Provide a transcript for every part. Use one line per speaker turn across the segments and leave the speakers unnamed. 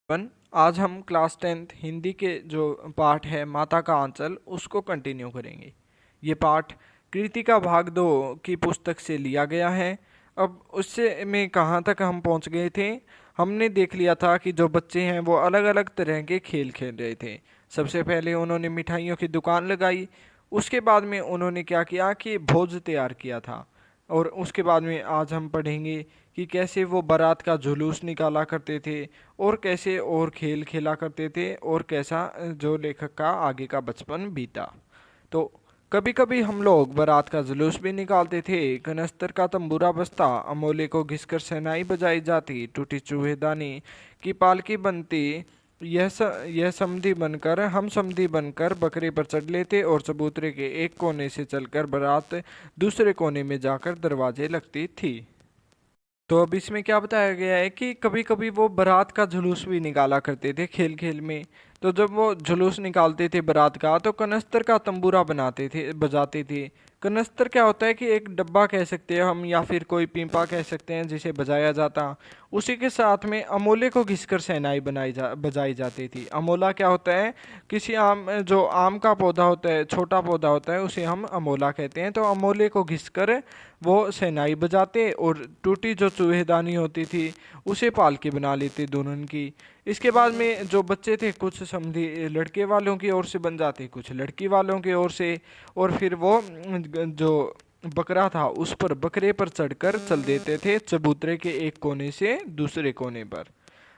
One आज हम class 10th Hindi के जो पाठ है माता का आंचल उसको कंटिन्यू करेंगे। ये पाठ कृतिका भाग 2 की पुस्तक से लिया गया है। अब उससे में कहाँ तक हम पहुँच गए थे। हमने देख लिया था कि जो बच्चे हैं वो अलग अलग तरह के खेल खेल रहे थे। सबसे पहले उन्होंने मिठाइयों की दुकान लगाई। उसके बाद में उन्होंने क्या किया कि भोज तैयार किया था। और उसके बाद में आज हम पढ़ेंगे कि कैसे वो बारात का जुलूस निकाला करते थे और कैसे और खेल खेला करते थे और कैसा जो लेखक का आगे का बचपन बीता। तो कभी कभी हम लोग बारात का जुलूस भी निकालते थे। कनस्तर का तंबूरा बजता, अमोले को घिसकर शहनाई बजाई जाती, टूटी चूहेदानी की पालकी बनती। यह समधी बनकर हम समधी बनकर बकरे पर चढ़ लेते और चबूतरे के एक कोने से चलकर बारात दूसरे कोने में जाकर दरवाजे लगती थी। तो अब इसमें क्या बताया गया है कि कभी कभी वो बारात का जुलूस भी निकाला करते थे खेल खेल में। तो जब वो जुलूस निकालते थे बारात का तो कनस्तर का तंबूरा बनाते थे, बजाते थे। कनस्तर क्या होता है कि एक डब्बा कह सकते हैं हम या फिर कोई पीपा कह सकते हैं जिसे बजाया जाता। उसी के साथ में अमोले को घिसकर शहनाई बजाई जाती थी। अमोला क्या होता है, किसी आम जो आम का पौधा होता है, छोटा पौधा होता है, उसे हम अमोला कहते हैं। तो अमोले को घिसकर वो शहनाई बजाते और टूटी जो चूहेदानी होती थी उसे पालकी बना लेते दुल्हन की। इसके बाद में जो बच्चे थे कुछ समधी लड़के वालों की ओर से बन जाते, कुछ लड़की वालों की ओर से। और फिर वो जो बकरा था उस पर बकरे पर चढ़कर चल देते थे चबूतरे के एक कोने से दूसरे कोने पर।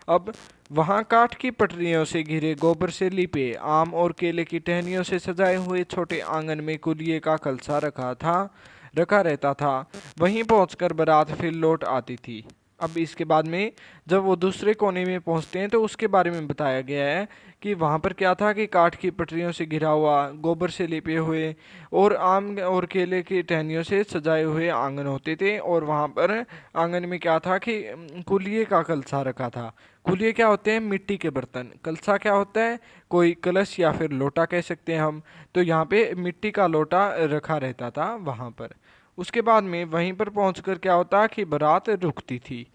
अब वहाँ काठ की पटरियों से घिरे गोबर से लिपे आम और केले की टहनियों से सजाए हुए छोटे आंगन में कुलिये का कलसा रखा रहता था। वहीं पहुंचकर बारात फिर लौट आती थी। अब इसके बाद में जब वो दूसरे कोने में पहुंचते हैं तो उसके बारे में बताया गया है कि वहाँ पर क्या था कि काठ की पटरियों से घिरा हुआ, गोबर से लिपे हुए और आम और केले की टहनियों से सजाए हुए आंगन होते थे। और वहाँ पर आंगन में क्या था कि कुलिये का कलसा रखा था। कुलिये क्या होते हैं, मिट्टी के बर्तन। कलसा क्या होता है, कोई कलश या फिर लोटा कह सकते हैं हम। तो यहाँ पे मिट्टी का लोटा रखा रहता था वहाँ पर। उसके बाद में वहीं पर पहुंचकर क्या होता कि बारात रुकती थी।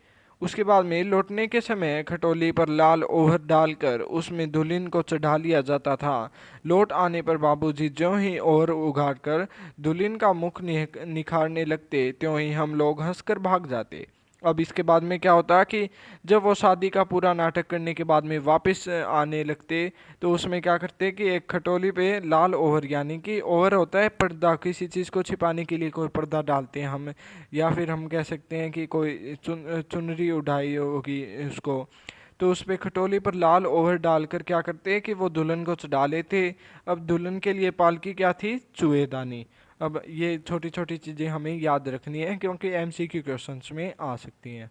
उसके बाद में लौटने के समय खटोली पर लाल ओहर डालकर उसमें दुल्हन को चढ़ा लिया जाता था। लौट आने पर बाबूजी ज्यों ही ओहर उघाड़ कर दुल्हन का मुख निखारने लगते त्यों ही हम लोग हंसकर भाग जाते। अब इसके बाद में क्या होता कि जब वो शादी का पूरा नाटक करने के बाद में वापस आने लगते तो उसमें क्या करते कि एक खटोली पे लाल ओवर, यानी कि ओवर होता है पर्दा, किसी चीज़ को छिपाने के लिए कोई पर्दा डालते हैं हम। या फिर हम कह सकते हैं कि कोई चुनरी उठाई होगी उसको। तो उस पे खटोली पर लाल ओवर डालकर क्या करते हैं कि वो दुल्हन को चढ़ा लेते। अब दुल्हन के लिए पालकी क्या थी, चूहेदानी। अब ये छोटी छोटी चीज़ें हमें याद रखनी है क्योंकि एमसीक्यू क्वेश्चंस में आ सकती हैं।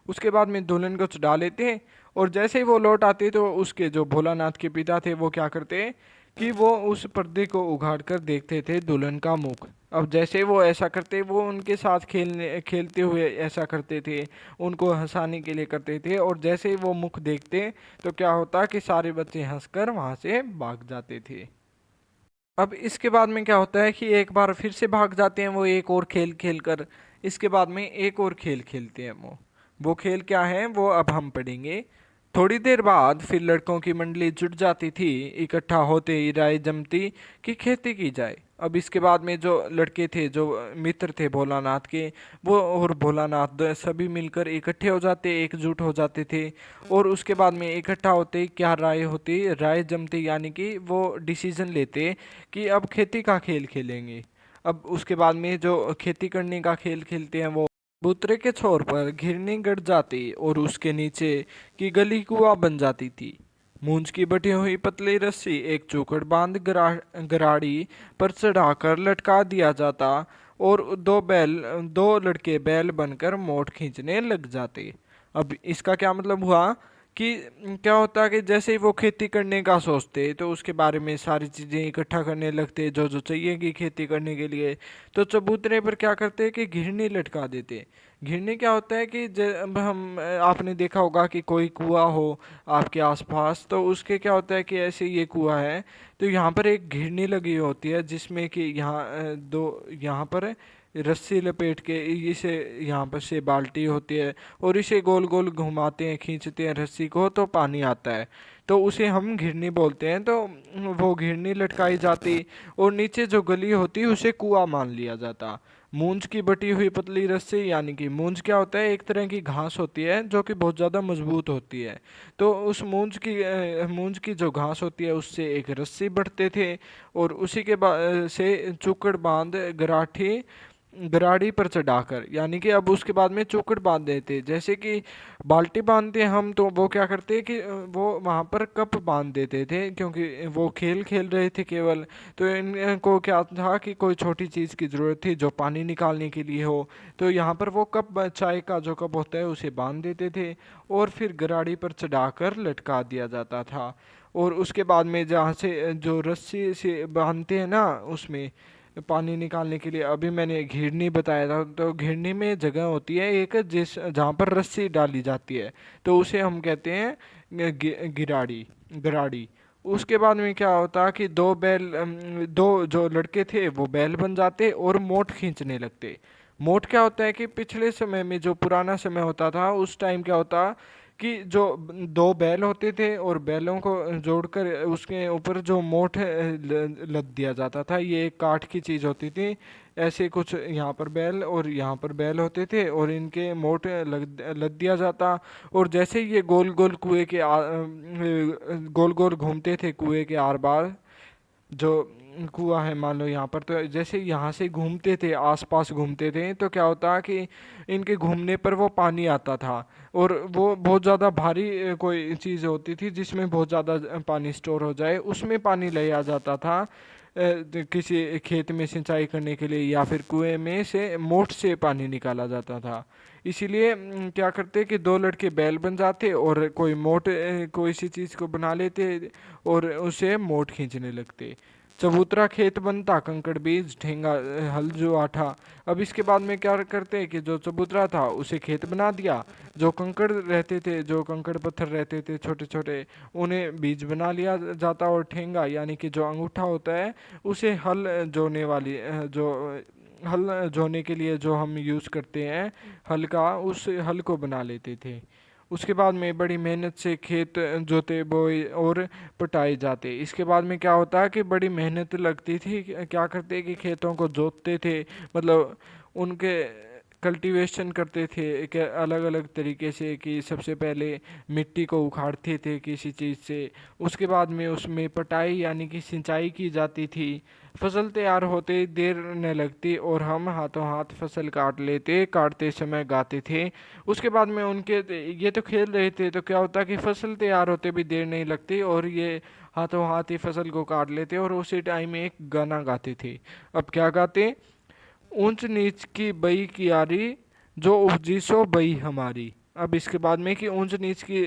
उसके बाद में दुल्हन को चढ़ा लेते हैं और जैसे ही वो लौट आते तो उसके जो भोलानाथ के पिता थे वो क्या करते कि वो उस पर्दे को उघाड़ कर देखते थे दुल्हन का मुख। अब जैसे वो ऐसा करते वो उनके साथ खेलते हुए ऐसा करते थे, उनको हंसाने के लिए करते थे। और जैसे ही वो मुख देखते तो क्या होता कि सारे बच्चे हंसकर वहाँ से भाग जाते थे। अब इसके बाद में क्या होता है कि एक बार फिर से भाग जाते हैं वो एक और खेल खेल कर। इसके बाद में एक और खेल खेलते हैं वो खेल क्या है वो अब हम पढ़ेंगे। थोड़ी देर बाद फिर लड़कों की मंडली जुट जाती थी। इकट्ठा होते ही राय जमती कि खेती की जाए। अब इसके बाद में जो लड़के थे, जो मित्र थे भोलानाथ के, वो और भोलानाथ सभी मिलकर इकट्ठे हो जाते, एकजुट हो जाते थे। और उसके बाद में इकट्ठा होते ही क्या राय होती, राय जमती, यानी कि वो डिसीजन लेते कि अब खेती का खेल खेलेंगे। अब उसके बाद में जो खेती करने का खेल खेलते हैं वो बूतरे के छोर पर घिरनी गड़ जाती और उसके नीचे की गली कुआं बन जाती थी। मूंज की बटी हुई पतली रस्सी एक चौखट बांध गराड़ी पर चढ़ाकर लटका दिया जाता और दो लड़के बैल बनकर मोट खींचने लग जाते। अब इसका क्या मतलब हुआ कि क्या होता कि जैसे ही वो खेती करने का सोचते तो उसके बारे में सारी चीज़ें इकट्ठा करने लगते जो जो चाहिए कि खेती करने के लिए। तो चबूतरे पर क्या करते कि घिरनी लटका देते। घिरनी क्या होता है कि जब आपने देखा होगा कि कोई कुआं हो आपके आसपास तो उसके क्या होता है कि ऐसे ये कुआं है तो यहाँ पर एक घिरनी लगी होती है जिसमें कि यहाँ दो यहाँ पर रस्सी लपेट के इसे यहाँ पर से बाल्टी होती है और इसे गोल गोल घुमाते हैं, खींचते हैं रस्सी को, तो पानी आता है। तो उसे हम घिरनी बोलते हैं। तो वो घिरनी लटकाई जाती और नीचे जो गली होती उसे कुआं मान लिया जाता। मूंज की बटी हुई पतली रस्सी, यानी कि मूंज क्या होता है, एक तरह की घास होती है जो कि बहुत ज़्यादा मजबूत होती है। तो उस मूंज की जो घास होती है उससे एक रस्सी बढ़ते थे और उसी के बाद से चुकड़ बांध गराठी गराड़ी पर चढ़ाकर, यानी कि अब उसके बाद में चौकड़ बांध देते, जैसे कि बाल्टी बांधते हैं हम, तो वो क्या करते हैं कि वो वहाँ पर कप बांध देते थे, क्योंकि वो खेल खेल रहे थे केवल। तो इनको क्या था कि कोई छोटी चीज़ की ज़रूरत थी जो पानी निकालने के लिए हो, तो यहाँ पर वो कप, चाय का जो कप होता है उसे बांध देते थे और फिर गराड़ी पर चढ़ाकर लटका दिया जाता था। और उसके बाद में जहाँ से जो रस्सी से बांधते हैं ना, उसमें पानी निकालने के लिए, अभी मैंने घिरनी बताया था, तो घिरनी में जगह होती है एक जिस जहाँ पर रस्सी डाली जाती है, तो उसे हम कहते हैं गिराड़ी, गराड़ी। उसके बाद में क्या होता कि दो जो लड़के थे वो बैल बन जाते और मोट खींचने लगते। मोट क्या होता है कि पिछले समय में, जो पुराना समय होता था उस टाइम, क्या होता कि जो दो बैल होते थे और बैलों को जोड़कर उसके ऊपर जो मोठ लद दिया जाता था, ये एक काठ की चीज़ होती थी। ऐसे कुछ यहाँ पर बैल और यहाँ पर बैल होते थे और इनके मोठ लद दिया जाता। और जैसे ही ये गोल गोल गोल गोल घूमते थे कुएं के आर पार, जो कुआं है मान लो यहाँ पर, तो जैसे यहाँ से घूमते थे, आसपास घूमते थे, तो क्या होता कि इनके घूमने पर वो पानी आता था। और वो बहुत ज़्यादा भारी कोई चीज़ होती थी जिसमें बहुत ज़्यादा पानी स्टोर हो जाए, उसमें पानी ले आ जाता था किसी खेत में सिंचाई करने के लिए, या फिर कुएं में से मोट से पानी निकाला जाता था। इसीलिए क्या करते कि दो लड़के बैल बन जाते और कोई कोई सी चीज़ को बना लेते और उसे मोट खींचने लगते। चबूतरा खेत बनता, कंकड़ बीज ठेंगा हल जो आठा। अब इसके बाद में क्या करते कि जो चबूतरा था उसे खेत बना दिया, जो कंकड़ रहते थे, जो कंकड़ पत्थर रहते थे छोटे छोटे, उन्हें बीज बना लिया जाता। और ठेंगा यानी कि जो अंगूठा होता है उसे हल जोने के लिए जो हम यूज़ करते हैं, हल का, उस हल को बना लेते थे। उसके बाद में बड़ी मेहनत से खेत जोते बोए और पटाए जाते। इसके बाद में क्या होता है कि बड़ी मेहनत लगती थी, क्या करते कि खेतों को जोतते थे, मतलब उनके कल्टीवेशन करते थे एक अलग अलग तरीके से, कि सबसे पहले मिट्टी को उखाड़ते थे किसी चीज़ से, उसके बाद में उसमें पटाई यानी कि सिंचाई की जाती थी। फसल तैयार होते देर न लगती और हम हाथों हाथ फसल काट लेते, काटते समय गाते थे। उसके बाद में उनके, ये तो खेल रहे थे, तो क्या होता कि फसल तैयार होते भी देर नहीं लगती और ये हाथों हाथ ही फसल को काट लेते और उसी टाइम में एक गाना गाते थे। अब क्या गाते, ऊंच नीच की बई कियारी, जो उपजी सो बई हमारी। अब इसके बाद में कि ऊंच नीच की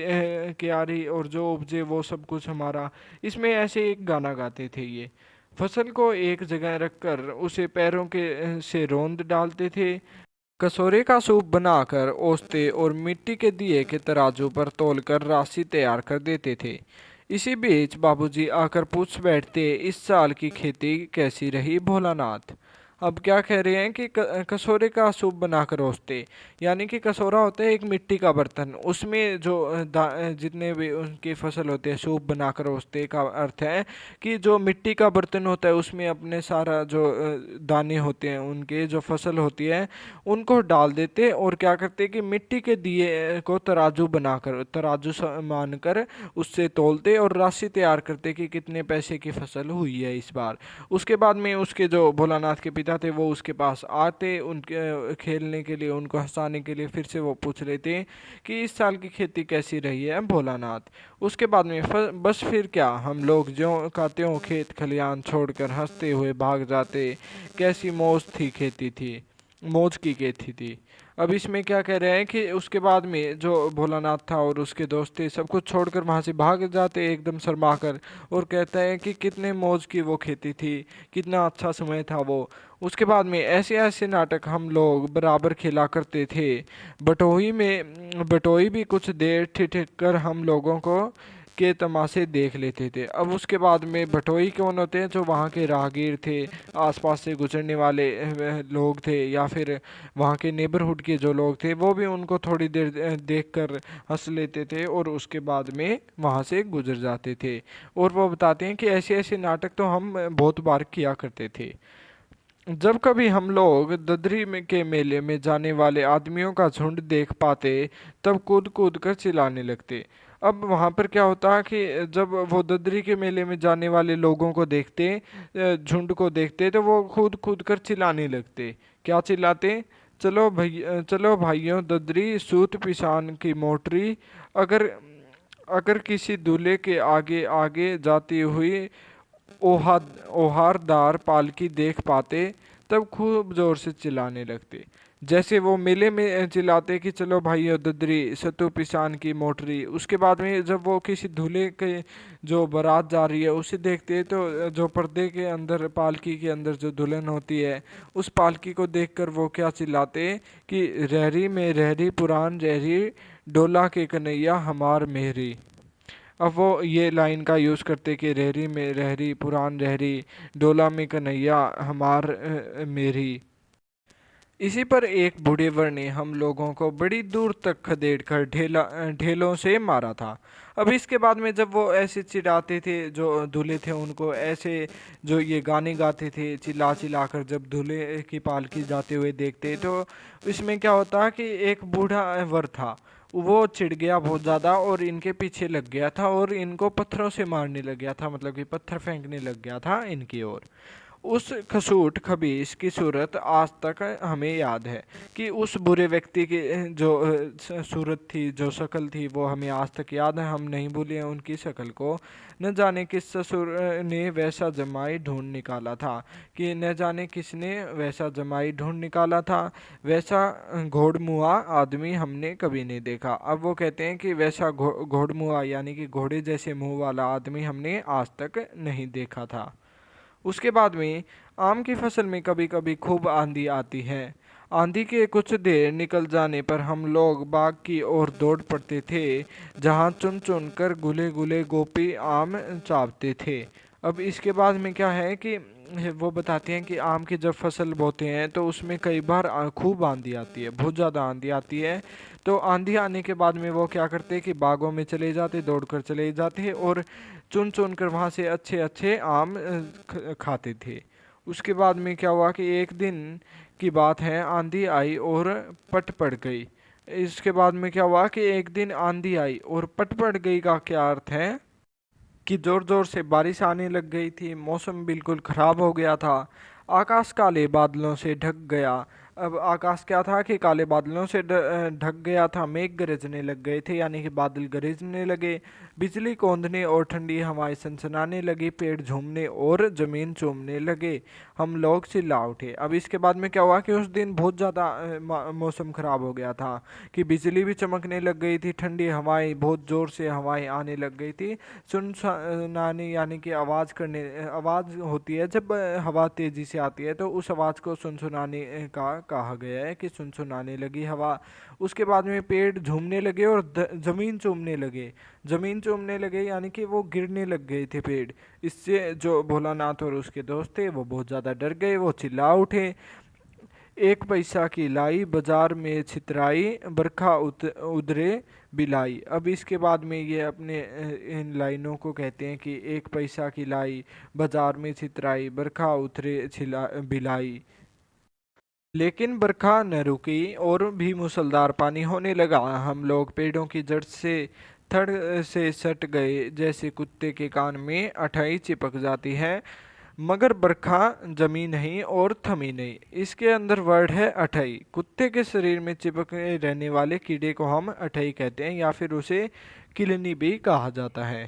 कियारी और जो उपजे वो सब कुछ हमारा, इसमें ऐसे एक गाना गाते थे ये। फसल को एक जगह रखकर उसे पैरों के से रौंद डालते थे, कसौरे का सूप बनाकर ओसते और मिट्टी के दिए के तराजू पर तौलकर राशि तैयार कर देते थे। इसी बीच बाबूजी आकर पूछ बैठते, इस साल की खेती कैसी रही भोलानाथ। अब क्या कह रहे हैं कि कसौरे का सूप बनाकर ओसते, यानी कि कसौरा होता है एक मिट्टी का बर्तन, उसमें जो जितने भी उनकी फसल होते हैं सूप बनाकर ओसते का अर्थ है कि जो मिट्टी का बर्तन होता है उसमें अपने सारा जो दाने होते हैं, उनके जो फसल होती है उनको डाल देते और क्या करते कि मिट्टी के दिए को तराजू बनाकर, तराजू मानकर उससे तौलते और राशि तैयार करते कि कितने पैसे की फसल हुई है इस बार। उसके बाद में उसके जो भोलानाथ के पिता थे वो उसके पास आते, उनके खेलने के लिए, उनको हंसाने के लिए, फिर से वो पूछ लेते कि इस साल की खेती कैसी रही है भोलानाथ। उसके बाद में बस फिर क्या, हम लोग ज्यों का त्यों खेत खलियान छोड़कर हंसते हुए भाग जाते, कैसी मौज की खेती थी। अब इसमें क्या कह रहे हैं कि उसके बाद में जो भोलानाथ था और उसके दोस्त थे सब कुछ छोड़कर वहाँ से भाग जाते एकदम शर्मा कर, और कहता है कि कितने मौज की वो खेती थी, कितना अच्छा समय था वो। उसके बाद में ऐसे ऐसे नाटक हम लोग बराबर खेला करते थे। बटोही भी कुछ देर ठिठक कर हम लोगों को के तमाशे देख लेते थे। अब उसके बाद में बटोई कौन होते हैं, जो वहाँ के राहगीर थे, आसपास से गुजरने वाले लोग थे, या फिर वहाँ के नेबरहुड के जो लोग थे, वो भी उनको थोड़ी देर देखकर हंस लेते थे और उसके बाद में वहाँ से गुजर जाते थे। और वो बताते हैं कि ऐसे ऐसे नाटक तो हम बहुत बार किया करते थे। जब कभी हम लोग ददरी में के मेले में जाने वाले आदमियों का झुंड देख पाते, तब कूद कूद कर चिल्लाने लगते। अब वहाँ पर क्या होता है कि जब वो ददरी के मेले में जाने वाले लोगों को देखते, झुंड को देखते, तो वो कूद कूद कर चिल्लाने लगते। क्या चिल्लाते? चलो भाइयों, ददरी सूत पिसान की मोटरी, अगर अगर किसी दूल्हे के आगे आगे जाती हुई ओहा ओहारदार पालकी देख पाते, तब खूब जोर से चिल्लाने लगते। जैसे वो मेले में चिल्लाते कि चलो भाइयों ददरी सतु पिसान की मोटरी, उसके बाद में जब वो किसी दूल्हे के जो बारात जा रही है उसे देखते, तो जो पर्दे के अंदर पालकी के अंदर जो दुल्हन होती है, उस पालकी को देखकर वो क्या चिल्लाते कि रहरी में रहरी पुरान रहरी, डोला के कन्हैया हमार मेहरी। अब वो ये लाइन का यूज़ करते कि रहरी में रहरी पुरान रहरी, डोला में कन्हैया हमार मेरी। इसी पर एक बूढ़े वर ने हम लोगों को बड़ी दूर तक खदेड़ कर ढेलों से मारा था। अब इसके बाद में जब वो ऐसे चिढ़ाते थे, जो दूल्हे थे उनको ऐसे जो ये गाने गाते थे चिल्ला चिल्ला कर, जब दूल्हे की पालकी जाते हुए देखते, तो इसमें क्या होता कि एक बूढ़ा वर था, वो चिढ़ गया बहुत ज़्यादा और इनके पीछे लग गया था और इनको पत्थरों से मारने लग गया था, मतलब कि पत्थर फेंकने लग गया था इनकी ओर। उस खसूट खबीस की सूरत आज तक हमें याद है कि उस बुरे व्यक्ति की जो सूरत थी, जो शक्ल थी, वो हमें आज तक याद है। हम नहीं भूले हैं उनकी शक्ल को। न जाने किस ससुर ने वैसा जमाई ढूंढ निकाला था, कि न जाने किसने वैसा जमाई ढूंढ निकाला था। वैसा घोड़मुआ आदमी हमने कभी नहीं देखा। अब वो कहते हैं कि वैसा घोड़मुआ यानी कि घोड़े जैसे मुंह वाला आदमी हमने आज तक नहीं देखा था। उसके बाद में आम की फसल में कभी कभी खूब आंधी आती है। आंधी के कुछ देर निकल जाने पर हम लोग बाग की ओर दौड़ पड़ते थे, जहाँ चुन चुन कर गुले गुले गोपी आम चावते थे। अब इसके बाद में क्या है कि वो बताते हैं कि आम की जब फसल बोते हैं तो उसमें कई बार खूब आंधी आती है, बहुत ज़्यादा आंधी आती है। तो आंधी आने के बाद में वो क्या करते हैं कि बागों में चले जाते, दौड़ कर चले जाते और चुन चुन कर वहाँ से अच्छे अच्छे आम खाते थे। उसके बाद में क्या हुआ कि एक दिन की बात है, आंधी आई और पट पड़ गई। इसके बाद में क्या हुआ कि एक दिन आंधी आई और पट पड़ गई का क्या अर्थ है कि ज़ोर ज़ोर से बारिश आने लग गई थी, मौसम बिल्कुल ख़राब हो गया था। आकाश काले बादलों से ढक गया। अब आकाश क्या था कि काले बादलों से ढक गया था, मेघ गरजने लग गए थे, यानी कि बादल गरजने लगे, बिजली कौंधने और ठंडी हवाएं सनसनाने लगी, पेड़ झूमने और ज़मीन चूमने लगे। हम लोग चिल्ला उठे। अब इसके बाद में क्या हुआ कि उस दिन बहुत ज़्यादा मौसम ख़राब हो गया था, कि बिजली भी चमकने लग गई थी, ठंडी हवाएं, बहुत ज़ोर से हवाएं आने लग गई थी। सुनसनानी यानी कि आवाज़ होती है जब हवा तेज़ी से आती है, तो उस आवाज़ को सुनसुनाने का कहा गया है कि सुनसुनाने लगी हवा। उसके बाद में पेड़ झूमने लगे और ज़मीन चूमने लगे। ज़मीन चूमने लगे यानी कि वो गिरने लग गए थे पेड़। इससे जो भोलानाथ और उसके दोस्त थे वो बहुत ज़्यादा डर गए, वो चिल्ला उठे। एक पैसा की लाई बाजार में छितराई, बरखा उधरे बिलाई। अब इसके बाद में ये अपने इन लाइनों को कहते हैं कि एक पैसा की लाई बाजार में छितराई, बरखा उतरे बिलाई। लेकिन बरखा न रुकी और भी मूसलाधार पानी होने लगा। हम लोग पेड़ों की जड़ से थड़ से सट गए, जैसे कुत्ते के कान में अठाई चिपक जाती है, मगर बरखा जमी नहीं और थमी नहीं। इसके अंदर वर्ड है अठई। कुत्ते के शरीर में चिपके रहने वाले कीड़े को हम अठई कहते हैं, या फिर उसे किलनी भी कहा जाता है।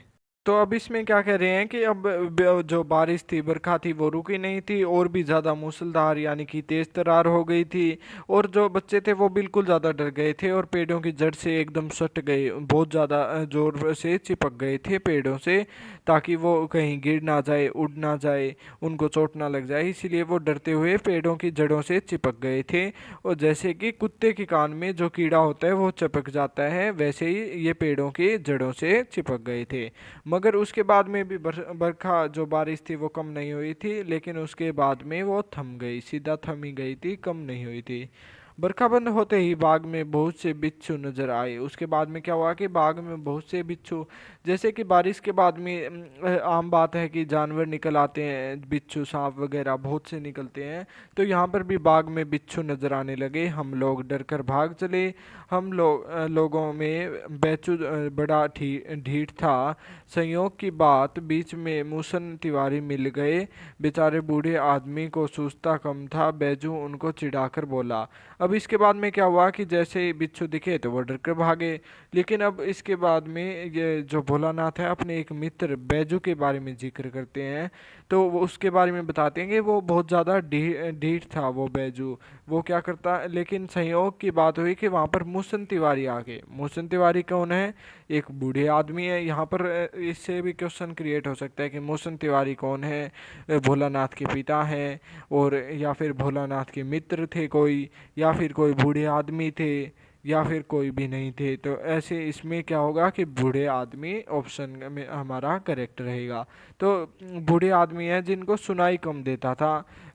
तो अब इसमें क्या कह रहे हैं कि अब जो बारिश थी, बरखा थी, वो रुकी नहीं थी और भी ज़्यादा मूसलधार यानी कि तेज़ तरार हो गई थी। और जो बच्चे थे वो बिल्कुल ज़्यादा डर गए थे और पेड़ों की जड़ से एकदम सट गए, बहुत ज़्यादा ज़ोर से चिपक गए थे पेड़ों से, ताकि वो कहीं गिर ना जाए, उड़ ना जाए, उनको चोट ना लग जाए। इसीलिए वो डरते हुए पेड़ों की जड़ों से चिपक गए थे। और जैसे कि कुत्ते के कान में जो कीड़ा होता है वो चिपक जाता है, वैसे ही ये पेड़ों की जड़ों से चिपक गए थे। मगर उसके बाद में भी बरखा जो बारिश थी वो कम नहीं हुई थी, लेकिन उसके बाद में वो थम गई, सीधा थम ही गई थी, कम नहीं हुई थी। बरखा बंद होते ही बाग में बहुत से बिच्छू नजर आए। उसके बाद में क्या हुआ कि बाग में बहुत से बिच्छू, जैसे कि बारिश के बाद में आम बात है कि जानवर निकल आते हैं, बिच्छू सांप वगैरह बहुत से निकलते हैं। तो यहाँ पर भी बाग में बिच्छू नजर आने लगे। हम लोग डर कर भाग चले। लोगों में बेचू बड़ा ढीठ था। संयोग की बात, बीच में मूसन तिवारी मिल गए। बेचारे बूढ़े आदमी को सूझता कम था। बैजू उनको चिढ़ाकर बोला। अब इसके बाद में क्या हुआ कि जैसे ही बिच्छू दिखे तो वो डर कर भागे। लेकिन अब इसके बाद में ये जो भोलानाथ है अपने एक मित्र बैजू के बारे में जिक्र करते हैं। तो वो उसके बारे में बताते हैं कि वो बहुत ज़्यादा ढीठ था वो बैजू। वो क्या करता, लेकिन संयोग की बात हुई कि वहाँ पर मूसन तिवारी आ गए। मूसन तिवारी कौन है? एक बूढ़े आदमी है। यहाँ पर इससे भी क्वेश्चन क्रिएट हो सकता है कि मूसन तिवारी कौन है? भोलानाथ के पिता हैं, और या फिर भोलानाथ के मित्र थे कोई, या फिर कोई बूढ़े आदमी थे, या फिर कोई भी नहीं थे। तो ऐसे इसमें क्या होगा कि बूढ़े आदमी ऑप्शन में हमारा करेक्ट रहेगा। तो बूढ़े आदमी हैं जिनको सुनाई कम देता था।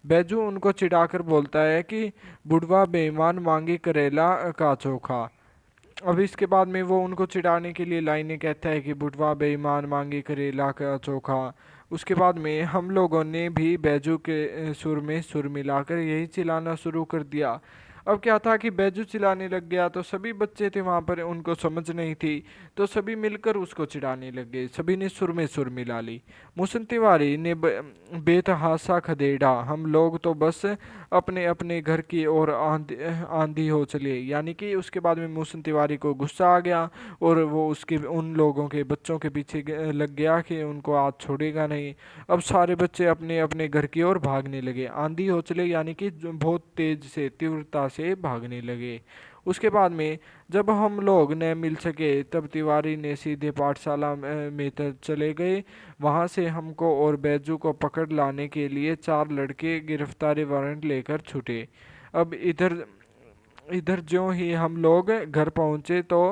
बैजू उनको चिढ़ाकर बोलता है कि बुढ़वा बेईमान, मांगी करेला का चोखा। अब इसके बाद में वो उनको चिढ़ाने के लिए लाइनें कहता है कि बुढ़वा बेईमान, मांगी करेला का चोखा। उसके बाद में हम लोगों ने भी बैजू के सुर में सुर मिलाकर यही चिल्लाना शुरू कर दिया। अब क्या था कि बैजू चिल्लाने लग गया तो सभी बच्चे थे वहां पर, उनको समझ नहीं थी, तो सभी मिलकर उसको चिढ़ाने लग गए। सभी ने सुर में सुर मिला ली। मुसन तिवारी ने बेतहासा खदेड़ा, हम लोग तो बस अपने अपने घर की ओर आंधी आंधी हो चले। यानी कि उसके बाद में मुसन तिवारी को गुस्सा आ गया और वो उसके उन लोगों के बच्चों के पीछे लग गया कि उनको आज छोड़ेगा नहीं। अब सारे बच्चे अपने अपने घर की ओर भागने लगे। आंधी हो चले यानी कि बहुत तेज से, तीव्रता से भागने लगे। उसके बाद में जब हम लोग न मिल सके तब तिवारी ने सीधे पाठशाला में चले गए। वहां से हमको और बैजू को पकड़ लाने के लिए 4 लड़के गिरफ्तारी वारंट लेकर छूटे। अब इधर इधर ज्यों ही हम लोग घर पहुंचे तो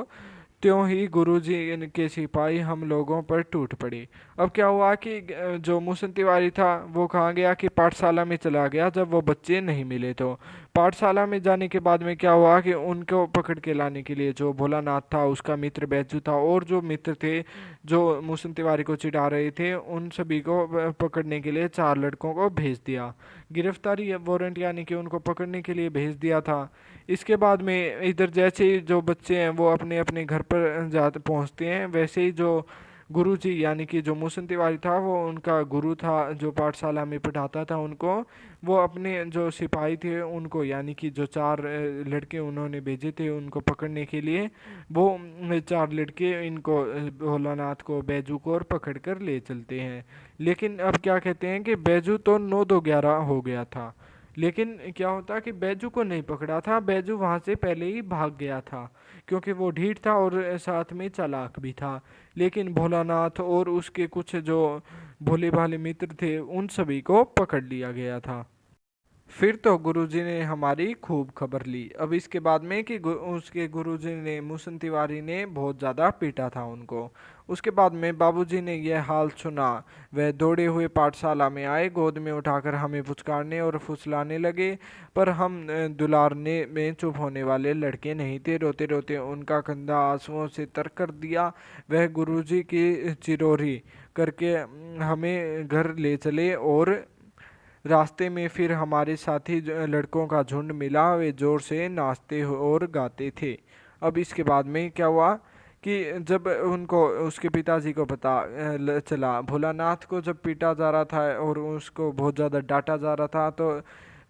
त्यों ही गुरुजी के सिपाही हम लोगों पर टूट पड़े। अब क्या हुआ कि जो मुसन तिवारी था वो कहाँ गया कि पाठशाला में चला गया। जब वो बच्चे नहीं मिले तो पाठशाला में जाने के बाद में क्या हुआ कि उनको पकड़ के लाने के लिए जो भोलानाथ था, उसका मित्र बैजू था, और जो मित्र थे जो मुसन तिवारी को चिढ़ा रहे थे, उन सभी को पकड़ने के लिए 4 लड़कों को भेज दिया। गिरफ्तारी वारंट यानी कि उनको पकड़ने के लिए भेज दिया था। इसके बाद में इधर जैसे ही जो बच्चे हैं वो अपने अपने घर पर जाते पहुंचते हैं, वैसे ही जो गुरु जी यानी कि जो मुसन तिवारी था, वो उनका गुरु था जो पाठशाला में पढ़ाता था उनको, वो अपने जो सिपाही थे उनको यानी कि जो 4 लड़के उन्होंने भेजे थे उनको पकड़ने के लिए, वो 4 लड़के इनको भोलानाथ को, बैजू को और पकड़ कर ले चलते हैं। लेकिन अब क्या कहते हैं कि बैजू तो 9-2-11 हो गया था। लेकिन क्या होता कि बैजू को नहीं पकड़ा था, बैजू वहां से पहले ही भाग गया था, क्योंकि वो ढीठ था और साथ में चालाक भी था। लेकिन भोलानाथ और उसके कुछ जो भोले भाले मित्र थे उन सभी को पकड़ लिया गया था। फिर तो गुरुजी ने हमारी खूब खबर ली। अब इसके बाद में कि उसके गुरुजी ने, मुसन तिवारी ने बहुत ज़्यादा पीटा था उनको। उसके बाद में बाबूजी ने यह हाल सुना। वह दौड़े हुए पाठशाला में आए, गोद में उठाकर हमें पुचकारने और फुसलाने लगे। पर हम दुलारने में चुप होने वाले लड़के नहीं थे। रोते रोते उनका कंधा आंसुओं से तर कर दिया। वह गुरुजी की चिरौरी करके हमें घर ले चले, और रास्ते में फिर हमारे साथी लड़कों का झुंड मिला। वे जोर से नाचते और गाते थे। अब इसके बाद में क्या हुआ कि जब उनको, उसके पिताजी को पता चला, भोलानाथ को जब पीटा जा रहा था और उसको बहुत ज़्यादा डांटा जा रहा था, तो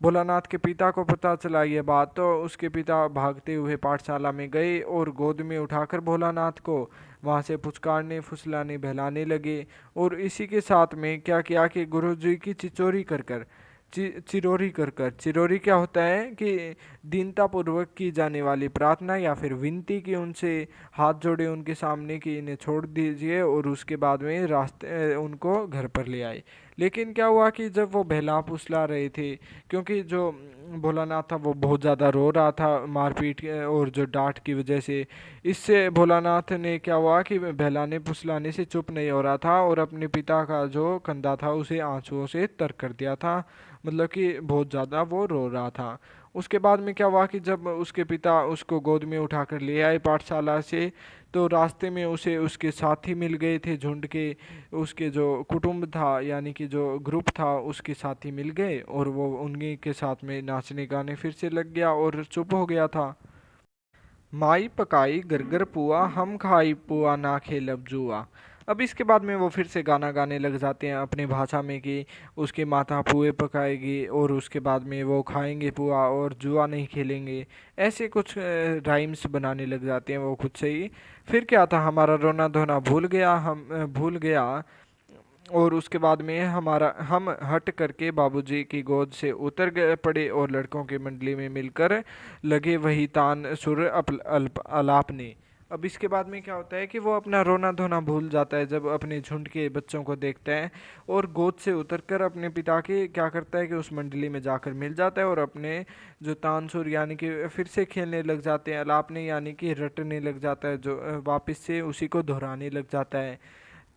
भोलानाथ के पिता को पता चला ये बात, तो उसके पिता भागते हुए पाठशाला में गए और गोद में उठाकर भोलानाथ को वहाँ से पुचकारने फुसलाने बहलाने लगे। और इसी के साथ में क्या किया कि गुरुजी की चिरोरी कर कर। चिरोरी क्या होता है कि दीनता पूर्वक की जाने वाली प्रार्थना या फिर विनती की उनसे, हाथ जोड़े उनके सामने कि इन्हें छोड़ दीजिए, और उसके बाद में रास्ते उनको घर पर ले आए। लेकिन क्या हुआ कि जब वो बहला फुसला रहे थे, क्योंकि जो भोलानाथ था वो बहुत ज़्यादा रो रहा था मारपीट और जो डांट की वजह से, इससे भोलानाथ ने क्या हुआ कि बहलाने फुसलाने से चुप नहीं हो रहा था और अपने पिता का जो कंधा था उसे आंसुओं से तर कर दिया था। मतलब कि बहुत ज़्यादा वो रो रहा था। उसके बाद में क्या हुआ कि जब उसके पिता उसको गोद में उठाकर ले आए पाठशाला से, तो रास्ते में उसे उसके साथी मिल गए थे झुंड के। उसके जो कुटुंब था यानी कि जो ग्रुप था उसके साथी मिल गए, और वो उन्हीं के साथ में नाचने गाने फिर से लग गया और चुप हो गया था। माई पकाई गरगर पुआ, हम खाई पुआ ना खेलब जुआ। अब इसके बाद में वो फिर से गाना गाने लग जाते हैं अपनी भाषा में कि उसकी माता पुए पकाएगी और उसके बाद में वो खाएंगे पुआ और जुआ नहीं खेलेंगे। ऐसे कुछ राइम्स बनाने लग जाते हैं वो खुद से ही। फिर क्या था, हमारा रोना धोना भूल गया, और उसके बाद में हम हट करके बाबूजी की गोद से उतर गए पड़े और लड़कों की मंडली में मिलकर लगे वही तान सुर अलापने। अब इसके बाद में क्या होता है कि वो अपना रोना धोना भूल जाता है जब अपने झुंड के बच्चों को देखता है, और गोद से उतरकर अपने पिता के क्या करता है कि उस मंडली में जाकर मिल जाता है और अपने जो तानसुर यानी कि फिर से खेलने लग जाते हैं, अलापने यानी कि रटने लग जाता है, जो वापस से उसी को दोहराने लग जाता है।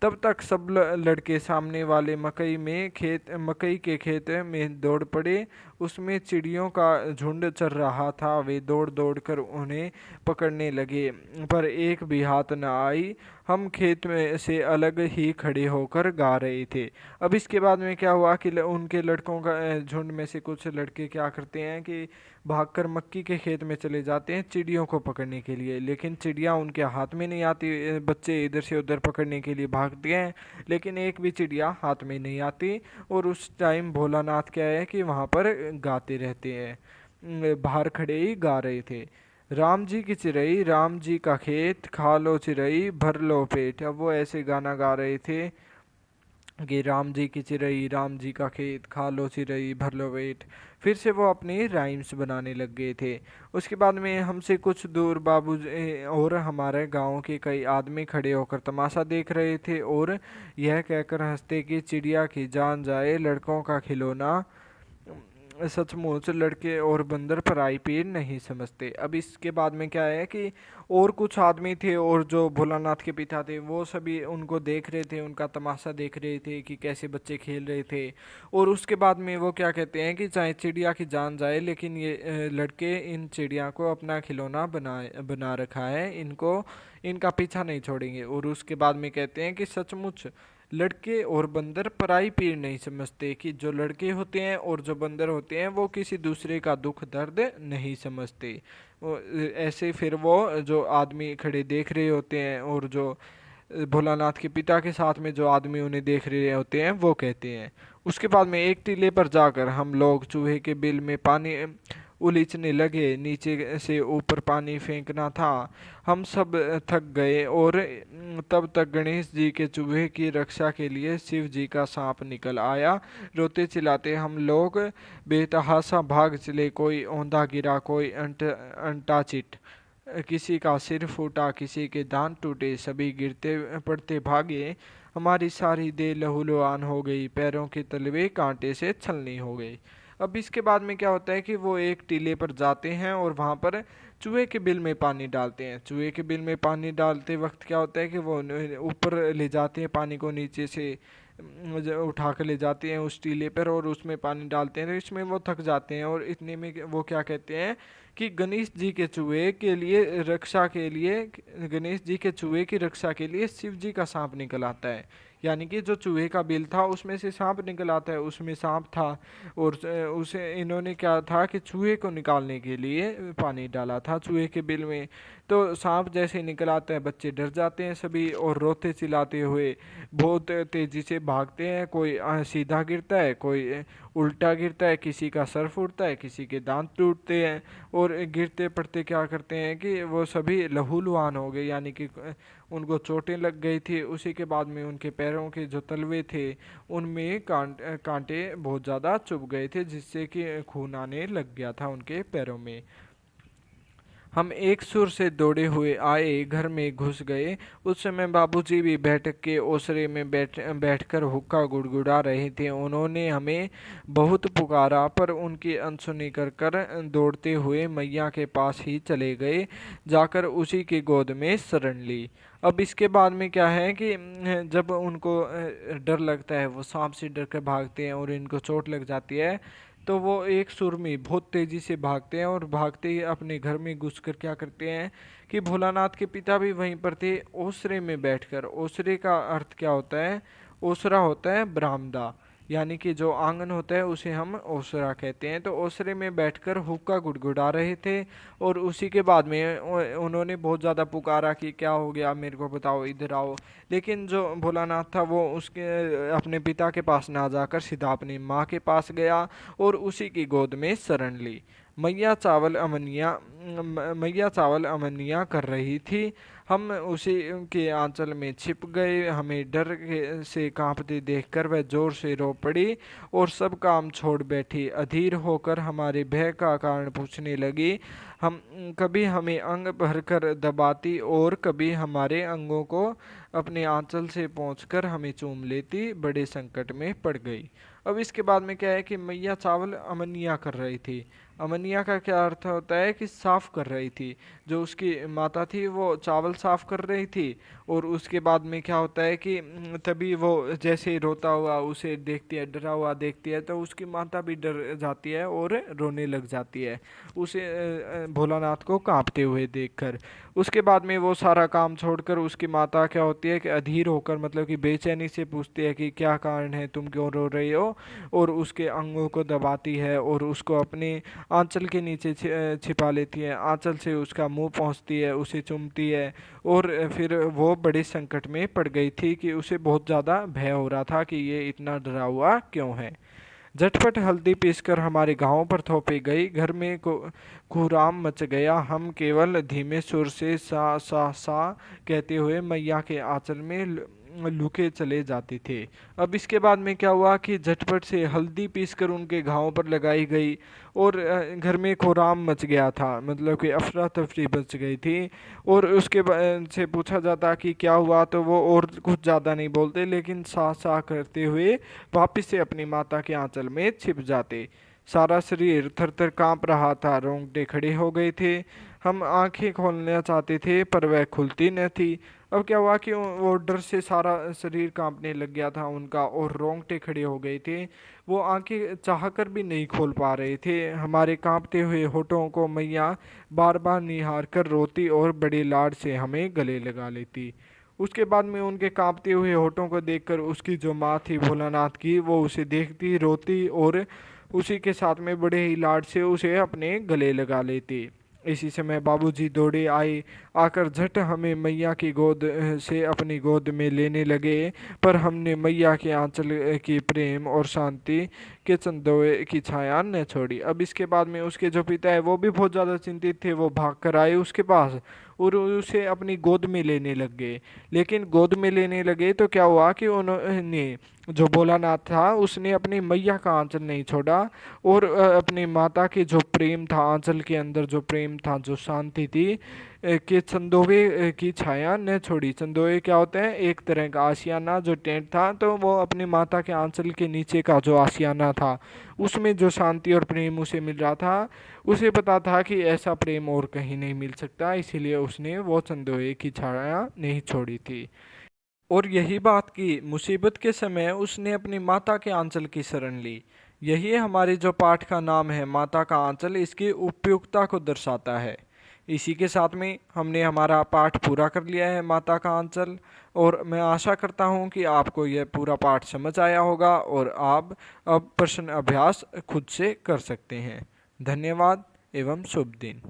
तब तक सब लड़के सामने वाले मकई के खेत में दौड़ पड़े। उसमें चिड़ियों का झुंड चल रहा था। वे दौड़ दौड़ कर उन्हें पकड़ने लगे, पर एक भी हाथ न आई। हम खेत में से अलग ही खड़े होकर गा रहे थे। अब इसके बाद में क्या हुआ कि उनके लड़कों का झुंड में से कुछ लड़के क्या करते हैं कि भागकर मक्की के खेत में चले जाते हैं चिड़ियों को पकड़ने के लिए, लेकिन चिड़िया उनके हाथ में नहीं आती। बच्चे इधर से उधर पकड़ने के लिए भागते हैं, लेकिन एक भी चिड़िया हाथ में नहीं आती। और उस टाइम भोलानाथ क्या है कि वहाँ पर गाते रहते हैं, बाहर खड़े ही गा रहे थे। राम जी की चिरई राम जी का खेत, खा लो चिरई भर लो पेट। अब वो ऐसे गाना गा रहे थे कि राम जी की चिरई राम जी का खेत, खा लो चिरई भर लो पेट। फिर से वो अपनी राइम्स बनाने लग गए थे। उसके बाद में हमसे कुछ दूर बाबू और हमारे गांव के कई आदमी खड़े होकर तमाशा देख रहे थे और यह कहकर हंसते कि चिड़िया की जान जाए लड़कों का खिलौना, सचमुच लड़के और बंदर पराई पीर नहीं समझते। अब इसके बाद में क्या है कि और कुछ आदमी थे और जो भोलानाथ के पिता थे वो सभी उनको देख रहे थे, उनका तमाशा देख रहे थे कि कैसे बच्चे खेल रहे थे। और उसके बाद में वो क्या कहते हैं कि चाहे चिड़िया की जान जाए, लेकिन ये लड़के इन चिड़िया को अपना खिलौना बना रखा है, इनको इनका पीछा नहीं छोड़ेंगे। और उसके बाद में कहते हैं कि सचमुच लड़के और बंदर पराई पीर नहीं समझते, कि जो लड़के होते हैं और जो बंदर होते हैं वो किसी दूसरे का दुख दर्द नहीं समझते। ऐसे फिर वो जो आदमी खड़े देख रहे होते हैं और जो भोलानाथ के पिता के साथ में जो आदमी उन्हें देख रहे होते हैं वो कहते हैं। उसके बाद में एक टीले पर जाकर हम लोग चूहे के बिल में पानी उलीचने लगे। नीचे से ऊपर पानी फेंकना था। हम सब थक गए और तब तक गणेश जी के चूहे की रक्षा के लिए शिव जी का सांप निकल आया। रोते चिल्लाते हम लोग बेतहाशा भाग चले। कोई औंधा गिरा, कोई अंटा चिट, किसी का सिर फूटा, किसी के दांत टूटे, सभी गिरते पड़ते भागे। हमारी सारी देह लहूलुहान हो गई, पैरों के तलवे कांटे से छलनी हो गई। अब इसके बाद में क्या होता है कि वो एक टीले पर जाते हैं और वहाँ पर चूहे के बिल में पानी डालते हैं। चूहे के बिल में पानी डालते वक्त क्या होता है कि वो ऊपर ले जाते हैं पानी को, नीचे से उठा कर ले जाते हैं उस टीले पर और उसमें पानी डालते हैं, तो इसमें वो थक जाते हैं। और इतने में वो क्या कहते हैं कि गणेश जी के चूहे के लिए रक्षा के लिए, गणेश जी के चूहे की रक्षा के लिए शिव जी का सांप निकल आता है। यानी कि जो चूहे का बिल था उसमें से सांप निकल आता है, उसमें सांप था। और उसे इन्होंने क्या था कि चूहे को निकालने के लिए पानी डाला था चूहे के बिल में। तो सांप जैसे निकल आता है बच्चे डर जाते हैं सभी और रोते चिल्लाते हुए बहुत तेजी से भागते हैं, कोई सीधा गिरता है, कोई उल्टा गिरता है, किसी का सर फूटता है, किसी के दांत टूटते हैं, और गिरते पड़ते क्या करते हैं कि वो सभी लहूलुहान हो गए, यानी कि उनको चोटें लग गई थी। उसी के बाद में उनके पैरों के जो तलवे थे उनमें कांटे बहुत ज़्यादा चुभ गए थे, जिससे कि खून आने लग गया था उनके पैरों में। हम एक सुर से दौड़े हुए आए, घर में घुस गए। उस समय बाबूजी भी बैठक के ओसरे में बैठकर हुक्का गुड़गुड़ा रहे थे। उन्होंने हमें बहुत पुकारा, पर उनकी अनसुनी कर कर दौड़ते हुए मैया के पास ही चले गए, जाकर उसी की गोद में शरण ली। अब इसके बाद में क्या है कि जब उनको डर लगता है, वो सांप से डर कर भागते हैं और इनको चोट लग जाती है, तो वो एक सुर में बहुत तेज़ी से भागते हैं, और भागते ही अपने घर में घुसकर क्या करते हैं कि भोलानाथ के पिता भी वहीं पर थे, ओसरे में बैठकर। ओसरे का अर्थ क्या होता है? ओसरा होता है बरामदा, यानी कि जो आंगन होता है उसे हम ओसरा कहते हैं। तो ओसरे में बैठकर हुक्का गुड़गुड़ा रहे थे, और उसी के बाद में उन्होंने बहुत ज़्यादा पुकारा कि क्या हो गया, मेरे को बताओ, इधर आओ। लेकिन जो भोलानाथ था वो उसके अपने पिता के पास ना जाकर सीधा अपनी माँ के पास गया और उसी की गोद में शरण ली। मैया चावल अमनिया कर रही थी। हम उसी के आंचल में छिप गए। हमें डर से कांपते देखकर वह जोर से रो पड़ी और सब काम छोड़ बैठी। अधीर होकर हमारे भय का कारण पूछने लगी। हम कभी हमें अंग भरकर दबाती और कभी हमारे अंगों को अपने आंचल से पोंछकर हमें चूम लेती। बड़े संकट में पड़ गई। अब इसके बाद में क्या है कि मैया चावल अमनिया कर रही थी। अमनिया का क्या अर्थ होता है कि साफ कर रही थी। जो उसकी माता थी वो चावल साफ कर रही थी, और उसके बाद में क्या होता है कि तभी वो जैसे ही रोता हुआ उसे देखती है, डरा हुआ देखती है, तो उसकी माता भी डर जाती है और रोने लग जाती है उसे भोलानाथ को कांपते हुए देखकर। उसके बाद में वो सारा काम छोड़कर उसकी माता क्या होती है कि अधीर होकर, मतलब कि बेचैनी से पूछती है कि क्या कारण है, तुम क्यों रो रही हो, और उसके अंगों को दबाती है और उसको अपने आंचल के नीचे छिपा लेती है। आंचल से उसका मुंह पहुंचती है, उसे चूमती है, और फिर वो बड़े संकट में पड़ गई थी कि उसे बहुत ज़्यादा भय हो रहा था कि ये इतना डरा हुआ क्यों है। झटपट हल्दी पीसकर हमारे गांव पर थोपी गई। घर में कोहराम मच गया। हम केवल धीमे सुर से सा सा सा कहते हुए मैया के आंचल में लुके चले जाते थे। अब इसके बाद में क्या हुआ कि झटपट से हल्दी पीसकर उनके घावों पर लगाई गई, और घर में कोहराम मच गया था, मतलब कि अफरा तफरी मच गई थी। और उसके बाद से पूछा जाता कि क्या हुआ, तो वो और कुछ ज़्यादा नहीं बोलते, लेकिन सा सा करते हुए वापस से अपनी माता के आंचल में छिप जाते। सारा शरीर थर थर कांप रहा था, रोंगटे खड़े हो गए थे। हम आंखें खोलना चाहते थे पर वह खुलती न थी। अब क्या हुआ कि वो डर से सारा शरीर कांपने लग गया था उनका, और रोंगटे खड़े हो गए थे। वो आंखें चाहकर भी नहीं खोल पा रहे थे। हमारे कांपते हुए होठों को मैया बार बार निहार कर रोती और बड़े लाड से हमें गले लगा लेती। उसके बाद में उनके कांपते हुए होठों को देखकर उसकी जो माँ थी भोलानाथ की, वो उसे देखती, रोती और उसी के साथ में बड़े ही लाड से उसे अपने गले लगा लेती। इसी समय बाबूजी दौड़े आए। आकर झट हमें मैया की गोद से अपनी गोद में लेने लगे, पर हमने मैया के आंचल की प्रेम और शांति के चंदोए की छाया न छोड़ी। अब इसके बाद में उसके जो पिता है वो भी बहुत ज़्यादा चिंतित थे। वो भाग कर आए उसके पास और उसे अपनी गोद में लेने लग गए। लेकिन गोद में लेने लगे तो क्या हुआ कि उन्होंने, जो भोलानाथ था उसने अपनी मैया का आंचल नहीं छोड़ा, और अपनी माता के जो प्रेम था, आंचल के अंदर जो प्रेम था, जो शांति थी, के चंदोवे की छाया न छोड़ी। चंदोवे क्या होते हैं? एक तरह का आशियाना, जो टेंट था, तो वो अपनी माता के आंचल के नीचे का जो आशियाना था, उसमें जो शांति और प्रेम उसे मिल रहा था, उसे पता था कि ऐसा प्रेम और कहीं नहीं मिल सकता, इसीलिए उसने वो चंदोवे की छाया नहीं छोड़ी थी। और यही बात की मुसीबत के समय उसने अपनी माता के आंचल की शरण ली। यही हमारे जो पाठ का नाम है, माता का आंचल, इसकी उपयुक्तता को दर्शाता है। इसी के साथ में हमने हमारा पाठ पूरा कर लिया है, माता का आंचल। और मैं आशा करता हूँ कि आपको यह पूरा पाठ समझ आया होगा और आप अब प्रश्न अभ्यास खुद से कर सकते हैं। धन्यवाद एवं शुभ दिन।